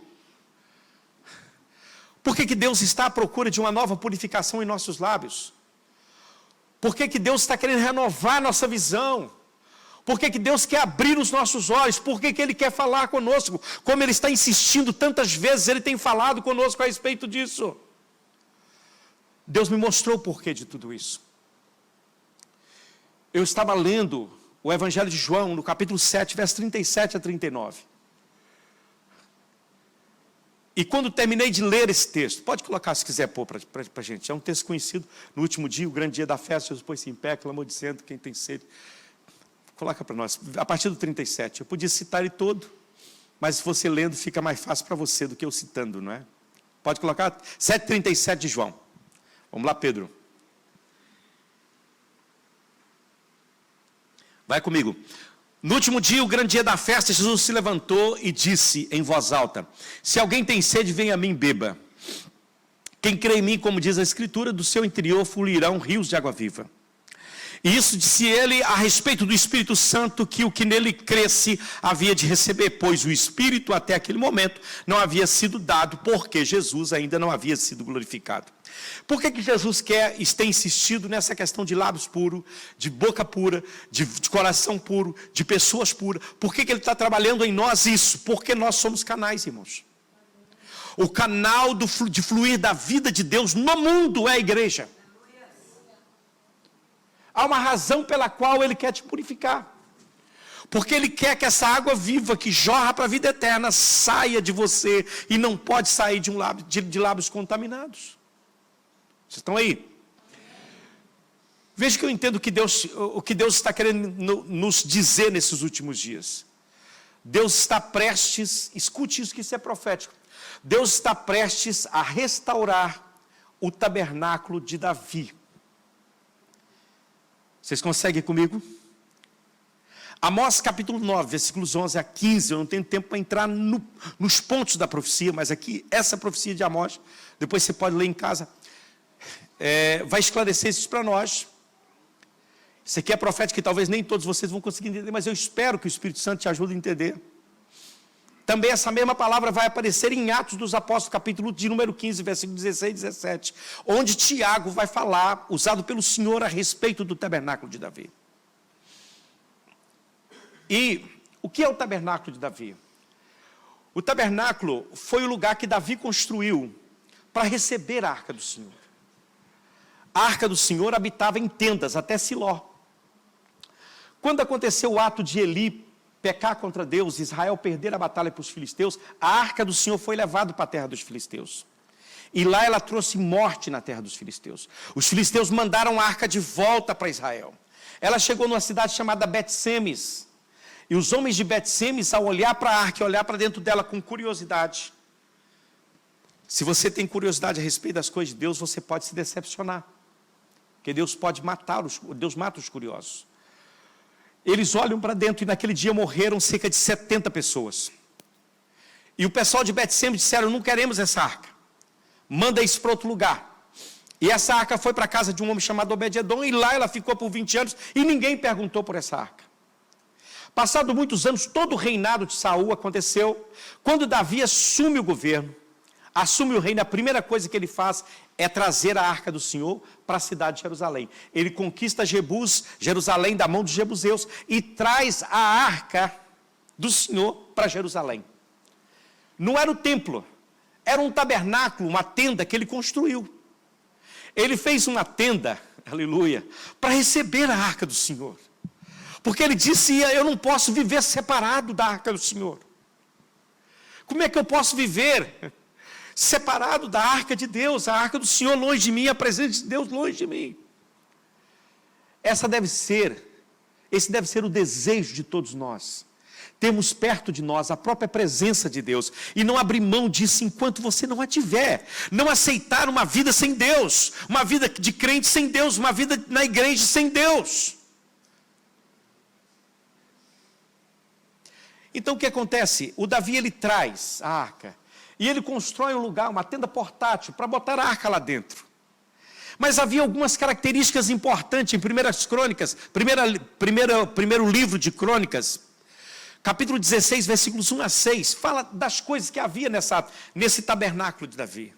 Por que Deus está à procura de uma nova purificação em nossos lábios? Por que Deus está querendo renovar nossa visão? Por que Deus quer abrir os nossos olhos? Por que Ele quer falar conosco? Como Ele está insistindo tantas vezes, Ele tem falado conosco a respeito disso. Deus me mostrou o porquê de tudo isso. Eu estava lendo o Evangelho de João, no capítulo 7, versos 37 a 39. E quando terminei de ler esse texto, pode colocar se quiser pôr para a gente, é um texto conhecido. No último dia, o grande dia da festa, Jesus pôs-se em pé, clamou dizendo, quem tem sede... Coloca para nós, a partir do 37. Eu podia citar ele todo, mas se você lendo fica mais fácil para você do que eu citando, não é? Pode colocar 7:37 de João. Vamos lá, Pedro. Vai comigo. No último dia, o grande dia da festa, Jesus se levantou e disse em voz alta: se alguém tem sede, venha a mim, beba. Quem crê em mim, como diz a Escritura, do seu interior fluirão rios de água viva. E isso disse ele a respeito do Espírito Santo, que o que nele cresce havia de receber, pois o Espírito até aquele momento não havia sido dado, porque Jesus ainda não havia sido glorificado. Por que Jesus tem insistido nessa questão de lábios puros, de boca pura, de coração puro, de pessoas puras? Por que Ele está trabalhando em nós isso? Porque nós somos canais, irmãos. O canal de fluir da vida de Deus no mundo é a igreja. Há uma razão pela qual Ele quer te purificar. Porque Ele quer que essa água viva que jorra para a vida eterna saia de você e não pode sair de lábios contaminados. Vocês estão aí? Veja que eu entendo o que Deus está querendo nos dizer nesses últimos dias. Deus está prestes, escute isso que isso é profético. Deus está prestes a restaurar o tabernáculo de Davi. Vocês conseguem comigo? Amós capítulo 9, versículos 11 a 15, eu não tenho tempo para entrar nos pontos da profecia, mas aqui, essa profecia de Amós, depois você pode ler em casa, vai esclarecer isso para nós. Isso aqui é profético que talvez nem todos vocês vão conseguir entender, mas eu espero que o Espírito Santo te ajude a entender. Também essa mesma palavra vai aparecer em Atos dos Apóstolos, capítulo de número 15, versículo 16 e 17, onde Tiago vai falar, usado pelo Senhor, a respeito do tabernáculo de Davi. E o que é o tabernáculo de Davi? O tabernáculo foi o lugar que Davi construiu para receber a arca do Senhor. A arca do Senhor habitava em tendas até Siló. Quando aconteceu o ato de Eli pecar contra Deus, Israel perder a batalha para os filisteus, a arca do Senhor foi levada para a terra dos filisteus. E lá ela trouxe morte na terra dos filisteus. Os filisteus mandaram a arca de volta para Israel. Ela chegou numa cidade chamada Bet-Semes. E os homens de Bet-Semes, ao olhar para a arca e olhar para dentro dela com curiosidade, se você tem curiosidade a respeito das coisas de Deus, você pode se decepcionar. Porque Deus pode Deus mata os curiosos. Eles olham para dentro e naquele dia morreram cerca de 70 pessoas. E o pessoal de Bet-Semes disseram: não queremos essa arca. Manda isso para outro lugar. E essa arca foi para a casa de um homem chamado Obed-Edom, e lá ela ficou por 20 anos, e ninguém perguntou por essa arca. Passado muitos anos, todo o reinado de Saul aconteceu. Quando Davi assume o governo, assume o reino, a primeira coisa que ele faz é trazer a arca do Senhor para a cidade de Jerusalém. Ele conquista Jerusalém da mão dos jebuseus e traz a arca do Senhor para Jerusalém. Não era o templo, era um tabernáculo, uma tenda que ele construiu. Ele fez uma tenda, aleluia, para receber a arca do Senhor. Porque ele disse: eu não posso viver separado da arca do Senhor. Como é que eu posso viver separado da arca de Deus, a arca do Senhor longe de mim, a presença de Deus longe de mim. Esse deve ser o desejo de todos nós. Temos perto de nós a própria presença de Deus, e não abrir mão disso enquanto você não a tiver. Não aceitar uma vida sem Deus, uma vida de crente sem Deus, uma vida na igreja sem Deus. Então o que acontece? O Davi, ele traz a arca, e ele constrói um lugar, uma tenda portátil, para botar a arca lá dentro. Mas havia algumas características importantes em primeiro livro de Crônicas, capítulo 16, versículos 1 a 6, fala das coisas que havia nesse tabernáculo de Davi.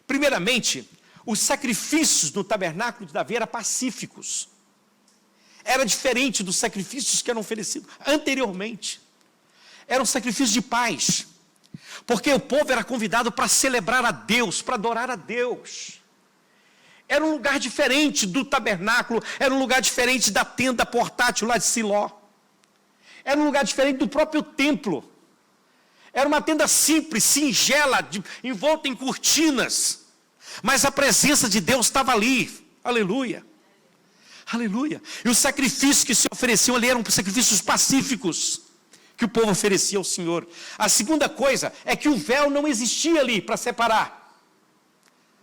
Primeiramente, os sacrifícios do tabernáculo de Davi eram pacíficos. Era diferente dos sacrifícios que eram oferecidos anteriormente. Eram sacrifícios de paz, porque o povo era convidado para celebrar a Deus, para adorar a Deus. Era um lugar diferente do tabernáculo, era um lugar diferente da tenda portátil lá de Siló. Era um lugar diferente do próprio templo. Era uma tenda simples, singela, envolta em cortinas. Mas a presença de Deus estava ali. Aleluia. Aleluia. E os sacrifícios que se ofereciam ali eram sacrifícios pacíficos, que o povo oferecia ao Senhor. A segunda coisa é que o véu não existia ali para separar.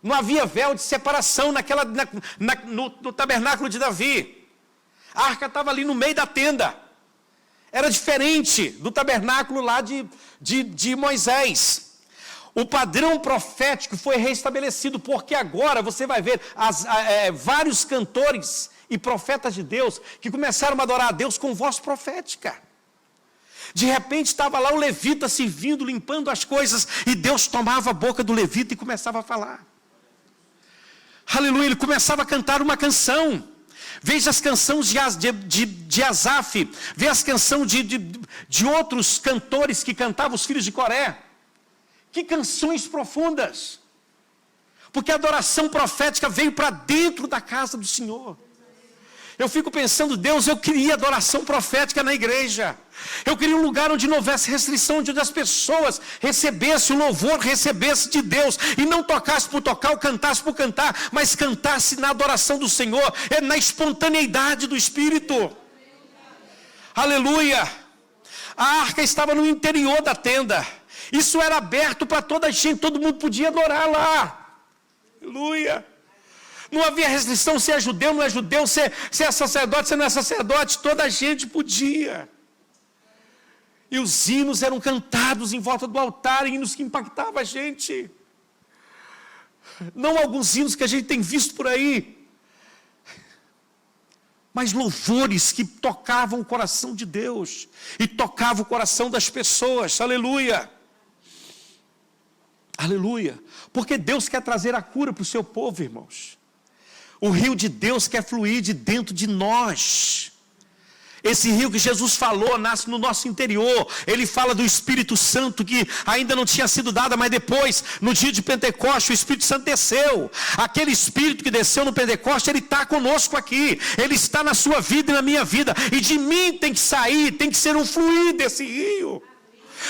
Não havia véu de separação no tabernáculo de Davi. A arca estava ali no meio da tenda. Era diferente do tabernáculo lá de Moisés. O padrão profético foi restabelecido, porque agora você vai ver vários cantores e profetas de Deus que começaram a adorar a Deus com voz profética. De repente estava lá o levita servindo, limpando as coisas, e Deus tomava a boca do levita e começava a falar. Aleluia, ele começava a cantar uma canção. Veja as canções de Asaf, veja as canções de outros cantores que cantavam, os filhos de Coré. Que canções profundas. Porque a adoração profética veio para dentro da casa do Senhor. Eu fico pensando, Deus, eu queria adoração profética na igreja. Eu queria um lugar onde não houvesse restrição, onde as pessoas recebessem o louvor, recebessem de Deus, e não tocasse por tocar ou cantasse por cantar, mas cantasse na adoração do Senhor, na espontaneidade do Espírito. Aleluia. A arca estava no interior da tenda. Isso era aberto para toda a gente, todo mundo podia adorar lá. Aleluia. Não havia restrição se é judeu, não é judeu, se é sacerdote, se não é sacerdote, toda a gente podia. E os hinos eram cantados em volta do altar, hinos que impactavam a gente. Não alguns hinos que a gente tem visto por aí, mas louvores que tocavam o coração de Deus, e tocavam o coração das pessoas, aleluia. Aleluia, porque Deus quer trazer a cura para o seu povo, irmãos. O rio de Deus quer fluir de dentro de nós. Esse rio que Jesus falou nasce no nosso interior. Ele fala do Espírito Santo que ainda não tinha sido dado, mas depois, no dia de Pentecostes, o Espírito Santo desceu. Aquele Espírito que desceu no Pentecostes, ele está conosco aqui. Ele está na sua vida e na minha vida. E de mim tem que sair, tem que ser um fluir desse rio.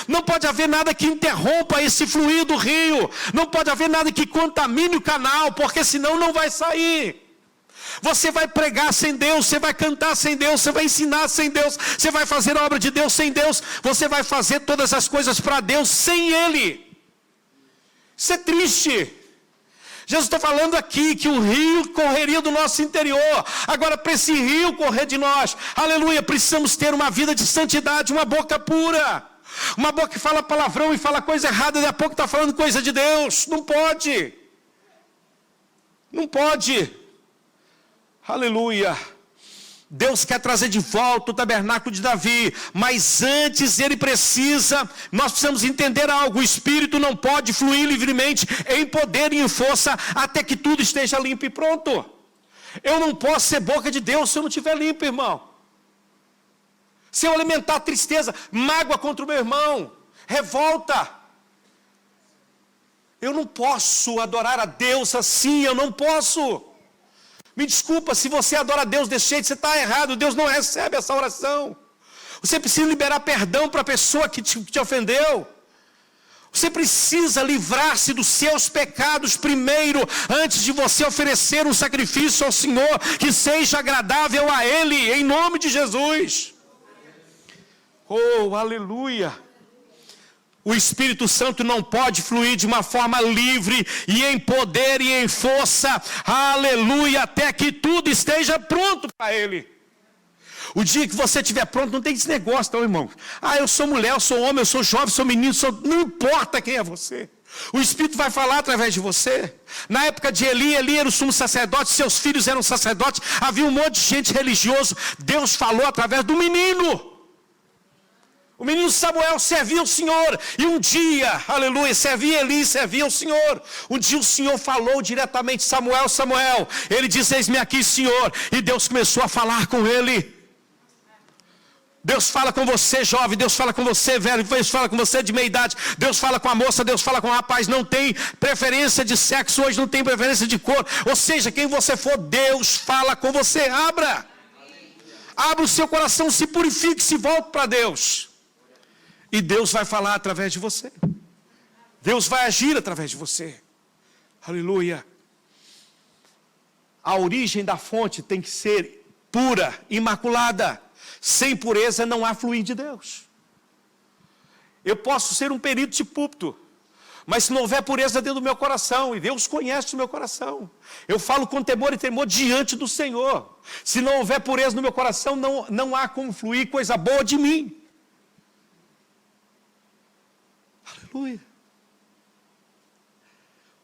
Não pode haver nada que interrompa esse fluir do rio. Não pode haver nada que contamine o canal, porque senão não vai sair. Você vai pregar sem Deus, você vai cantar sem Deus, você vai ensinar sem Deus, você vai fazer a obra de Deus sem Deus, você vai fazer todas as coisas para Deus sem Ele. Isso é triste. Jesus está falando aqui que o rio correria do nosso interior. Agora, para esse rio correr de nós, aleluia, precisamos ter uma vida de santidade, uma boca pura. Uma boca que fala palavrão e fala coisa errada, daqui a pouco está falando coisa de Deus. Não pode. Não pode. Aleluia. Deus quer trazer de volta o tabernáculo de Davi, mas antes nós precisamos entender algo: o Espírito não pode fluir livremente em poder e em força até que tudo esteja limpo e pronto. Eu não posso ser boca de Deus se eu não estiver limpo, irmão. Se eu alimentar tristeza, mágoa contra o meu irmão, revolta, eu não posso adorar a Deus assim, eu não posso. Me desculpa, se você adora a Deus desse jeito, você está errado. Deus não recebe essa oração. Você precisa liberar perdão para a pessoa que te ofendeu. Você precisa livrar-se dos seus pecados primeiro, antes de você oferecer um sacrifício ao Senhor que seja agradável a Ele, em nome de Jesus. Oh, aleluia! O Espírito Santo não pode fluir de uma forma livre e em poder e em força, aleluia, até que tudo esteja pronto para Ele. O dia que você estiver pronto, não tem esse negócio, não, irmão. Eu sou mulher, eu sou homem, eu sou jovem, eu sou menino, não importa quem é você. O Espírito vai falar através de você. Na época de Eli era o sumo sacerdote, seus filhos eram sacerdotes, havia um monte de gente religioso. Deus falou através do menino. O menino Samuel servia o Senhor, e um dia, aleluia, servia Eli, servia o Senhor. Um dia o Senhor falou diretamente: Samuel, Samuel. Ele disse: eis-me aqui, Senhor. E Deus começou a falar com ele. Deus fala com você, jovem, Deus fala com você, velho, Deus fala com você de meia idade, Deus fala com a moça, Deus fala com o rapaz. Não tem preferência de sexo hoje, não tem preferência de cor. Ou seja, quem você for, Deus fala com você. Abra o seu coração, se purifique, se volte para Deus. E Deus vai falar através de você. Deus vai agir através de você. Aleluia. A origem da fonte tem que ser pura, imaculada. Sem pureza não há fluir de Deus. Eu posso ser um perito de púlpito, mas se não houver pureza dentro do meu coração, e Deus conhece o meu coração, eu falo com temor e tremor diante do Senhor. Se não houver pureza no meu coração, não há como fluir coisa boa de mim. Aleluia.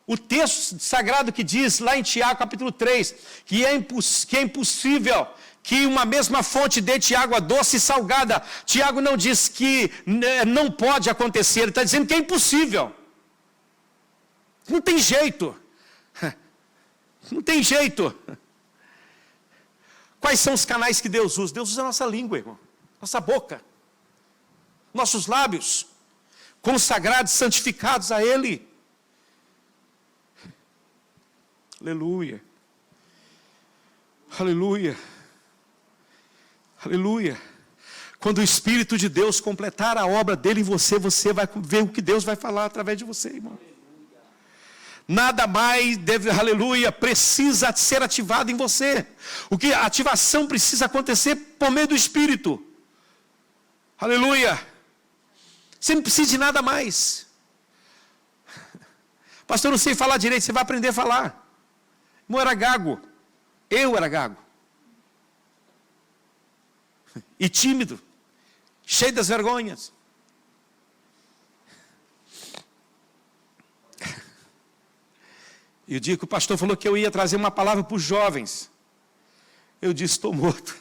O texto sagrado que diz lá em Tiago capítulo 3, que é impossível que uma mesma fonte dê de água doce e salgada. Tiago não diz que não pode acontecer, ele está dizendo que é impossível. Não tem jeito. Não tem jeito. Quais são os canais que Deus usa? Deus usa a nossa língua, irmão. Nossa boca. Nossos lábios. Consagrados, santificados a Ele. Aleluia. Aleluia. Aleluia. Quando o Espírito de Deus completar a obra dele em você, você vai ver o que Deus vai falar através de você, irmão. Nada mais deve, aleluia, precisa ser ativado em você. A ativação precisa acontecer por meio do Espírito. Aleluia. Você não precisa de nada mais. Pastor, eu não sei falar direito. Você vai aprender a falar. Eu era gago. Eu era gago. E tímido. Cheio das vergonhas. E o dia que o pastor falou que eu ia trazer uma palavra para os jovens, eu disse: estou morto.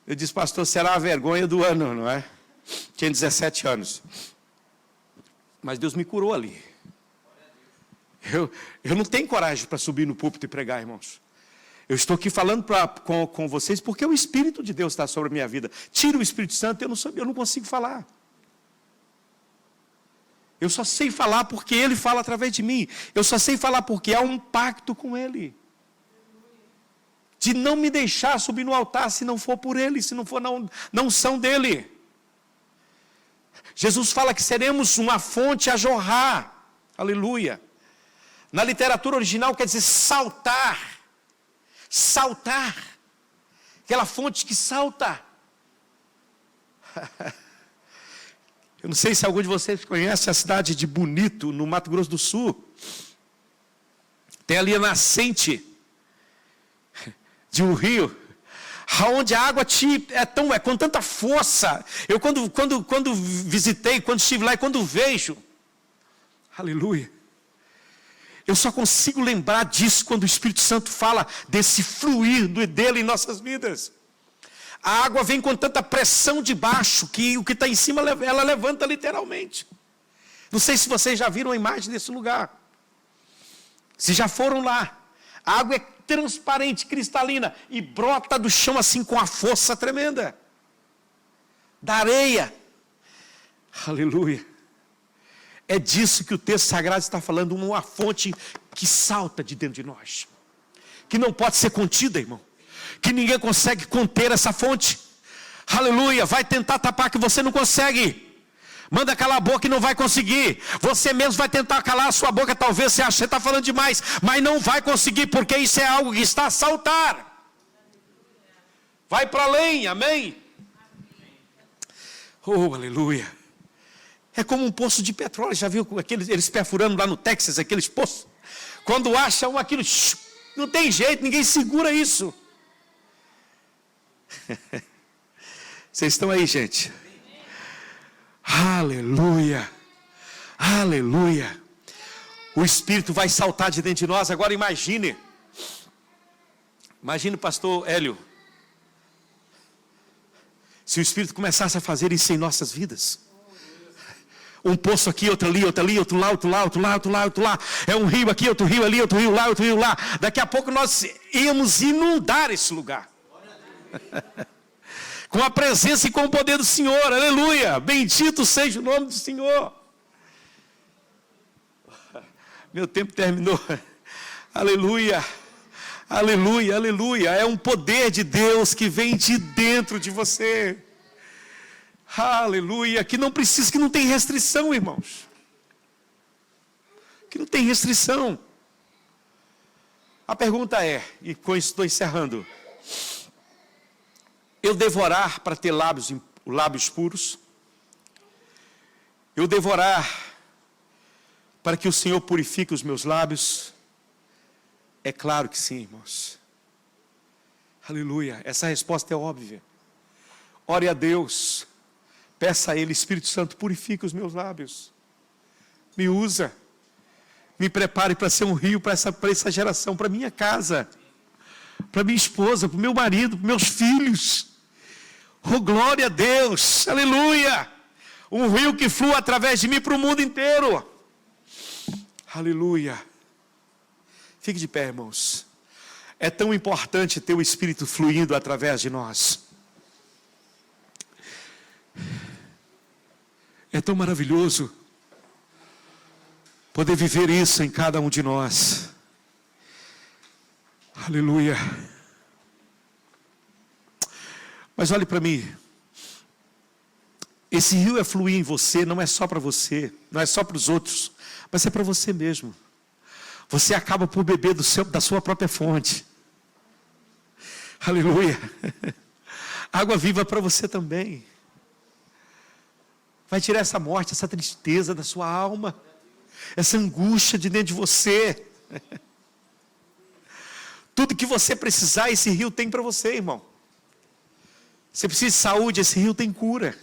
Eu disse: pastor, será a vergonha do ano, não é? Tinha 17 anos. Mas Deus me curou ali. Eu não tenho coragem para subir no púlpito e pregar, irmãos. Eu estou aqui falando com vocês porque o Espírito de Deus está sobre a minha vida. Tira o Espírito Santo, eu não consigo falar. Eu só sei falar porque Ele fala através de mim. Eu só sei falar porque há um pacto com Ele. De não me deixar subir no altar se não for por Ele, se não for na unção dEle. Jesus fala que seremos uma fonte a jorrar. Aleluia. Na literatura original quer dizer saltar. Saltar. Aquela fonte que salta. Eu não sei se algum de vocês conhece a cidade de Bonito, no Mato Grosso do Sul. Tem ali a nascente de um rio, onde a água é com tanta força. Eu quando visitei, quando estive lá e quando vejo, aleluia, eu só consigo lembrar disso quando o Espírito Santo fala desse fluir dele em nossas vidas. A água vem com tanta pressão de baixo que o que está em cima ela levanta literalmente. Não sei se vocês já viram a imagem desse lugar. Se já foram lá, a água é transparente, cristalina e brota do chão assim com a força tremenda da areia. Aleluia. É disso que o texto sagrado está falando, uma fonte que salta de dentro de nós, que não pode ser contida, irmão, que ninguém consegue conter essa fonte. Aleluia. Vai tentar tapar que você não consegue, Manda calar a boca e não vai conseguir. Você mesmo vai tentar calar a sua boca. Talvez você ache que você está falando demais, mas não vai conseguir, porque isso é algo que está a saltar. Vai para além, amém? Oh, aleluia. É como um poço de petróleo. Já viu eles perfurando lá no Texas, aqueles poços? Quando acham aquilo, não tem jeito, ninguém segura isso. Vocês estão aí, gente? Aleluia, aleluia. O Espírito vai saltar de dentro de nós. Agora imagine o pastor Hélio, se o Espírito começasse a fazer isso em nossas vidas. Um poço aqui, outro ali, outro ali, outro lá, outro lá, outro lá, outro lá, outro lá. É um rio aqui, outro rio ali, outro rio lá, outro rio lá. Daqui a pouco nós íamos inundar esse lugar. Com a presença e com o poder do Senhor, aleluia. Bendito seja o nome do Senhor. Meu tempo terminou. Aleluia, aleluia, aleluia. É um poder de Deus que vem de dentro de você. Aleluia, que não precisa, que não tem restrição, irmãos. Que não tem restrição. A pergunta é, e com isso estou encerrando: eu devorar para ter lábios puros? Eu devorar para que o Senhor purifique os meus lábios? É claro que sim, irmãos. Aleluia, essa resposta é óbvia. Ore a Deus. Peça a Ele: Espírito Santo, purifica os meus lábios. Me usa. Me prepare para ser um rio para essa geração, para minha casa, para minha esposa, para o meu marido, para meus filhos. Oh, glória a Deus. Aleluia. Um rio que flua através de mim para o mundo inteiro. Aleluia. Fique de pé, irmãos. É tão importante ter o Espírito fluindo através de nós. É tão maravilhoso poder viver isso em cada um de nós. Aleluia. Mas olhe para mim. Esse rio é fluir em você, não é só para você, não é só para os outros, mas é para você mesmo. Você acaba por beber da sua própria fonte. Aleluia. Água viva para você também. Vai tirar essa morte, essa tristeza da sua alma, essa angústia de dentro de você. Tudo que você precisar, esse rio tem para você, irmão. Você precisa de saúde, esse rio tem cura.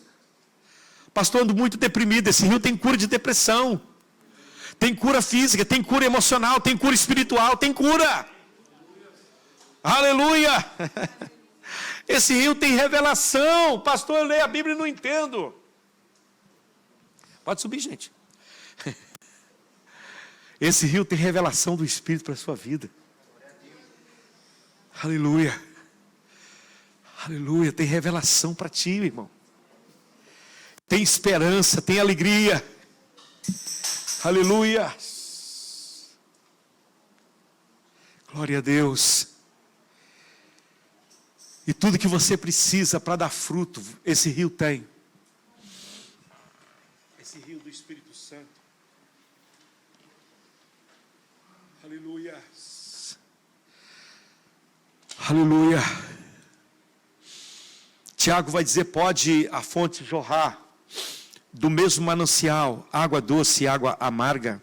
Pastor, ando muito deprimido, esse rio tem cura de depressão. Tem cura física, tem cura emocional, tem cura espiritual, tem cura. Aleluia. Esse rio tem revelação. Pastor, eu leio a Bíblia e não entendo. Pode subir, gente. Esse rio tem revelação do Espírito para a sua vida. Aleluia. Aleluia. Tem revelação para ti, irmão. Tem esperança, tem alegria. Aleluia. Glória a Deus. E tudo que você precisa para dar fruto, esse rio tem. Esse rio do Espírito Santo. Aleluia. Aleluia. Tiago vai dizer: pode a fonte jorrar do mesmo manancial, água doce e água amarga.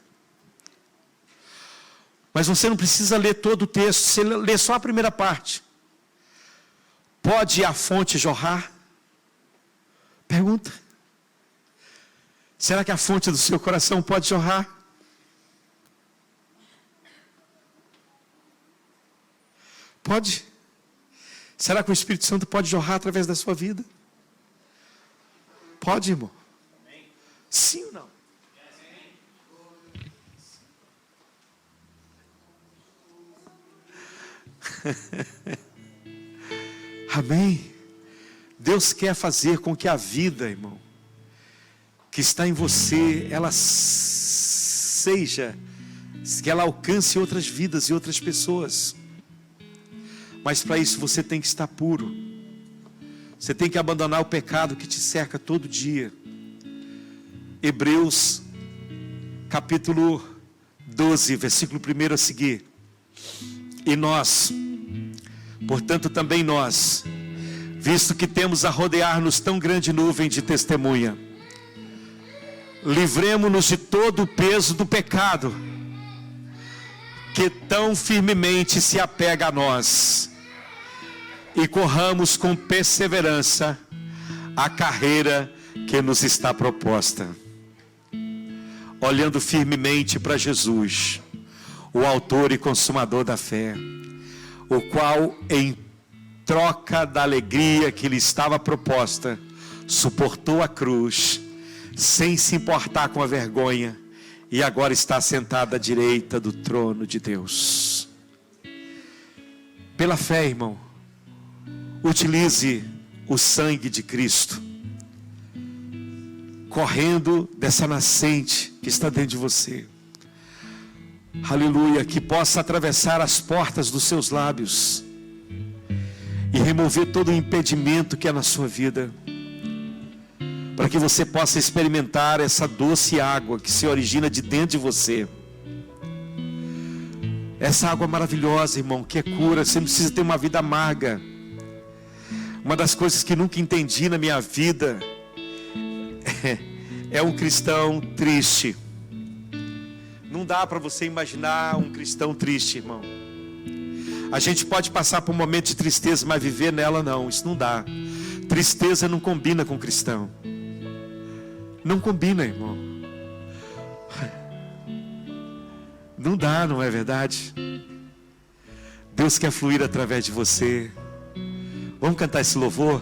Mas você não precisa ler todo o texto, você lê só a primeira parte. Pode a fonte jorrar? Pergunta. Será que a fonte do seu coração pode jorrar? Pode? Será que o Espírito Santo pode jorrar através da sua vida? Pode, irmão? Sim ou não? Amém? Deus quer fazer com que a vida, irmão, que está em você, ela seja, que ela alcance outras vidas e outras pessoas. Mas para isso você tem que estar puro. Você tem que abandonar o pecado que te cerca todo dia. Hebreus, capítulo 12, versículo 1 a seguir. E nós, portanto também nós, visto que temos a rodear-nos tão grande nuvem de testemunha, livremo-nos de todo o peso do pecado, que tão firmemente se apega a nós, e corramos com perseverança a carreira que nos está proposta, olhando firmemente para Jesus, o autor e consumador da fé, o qual, em troca da alegria que lhe estava proposta, suportou a cruz, sem se importar com a vergonha, e agora está sentado à direita do trono de Deus. Pela fé, irmão, utilize o sangue de Cristo, correndo dessa nascente que está dentro de você. Aleluia, que possa atravessar as portas dos seus lábios e remover todo o impedimento que é na sua vida, para que você possa experimentar essa doce água que se origina de dentro de você. Essa água maravilhosa, irmão, que é cura. Você não precisa ter uma vida amarga. Uma das coisas que nunca entendi na minha vida é um cristão triste. Não dá para você imaginar um cristão triste, irmão. A gente pode passar por um momento de tristeza, mas viver nela não, isso não dá. Tristeza não combina com cristão. Não combina, irmão. Não dá, não é verdade? Deus quer fluir através de você. Vamos cantar esse louvor?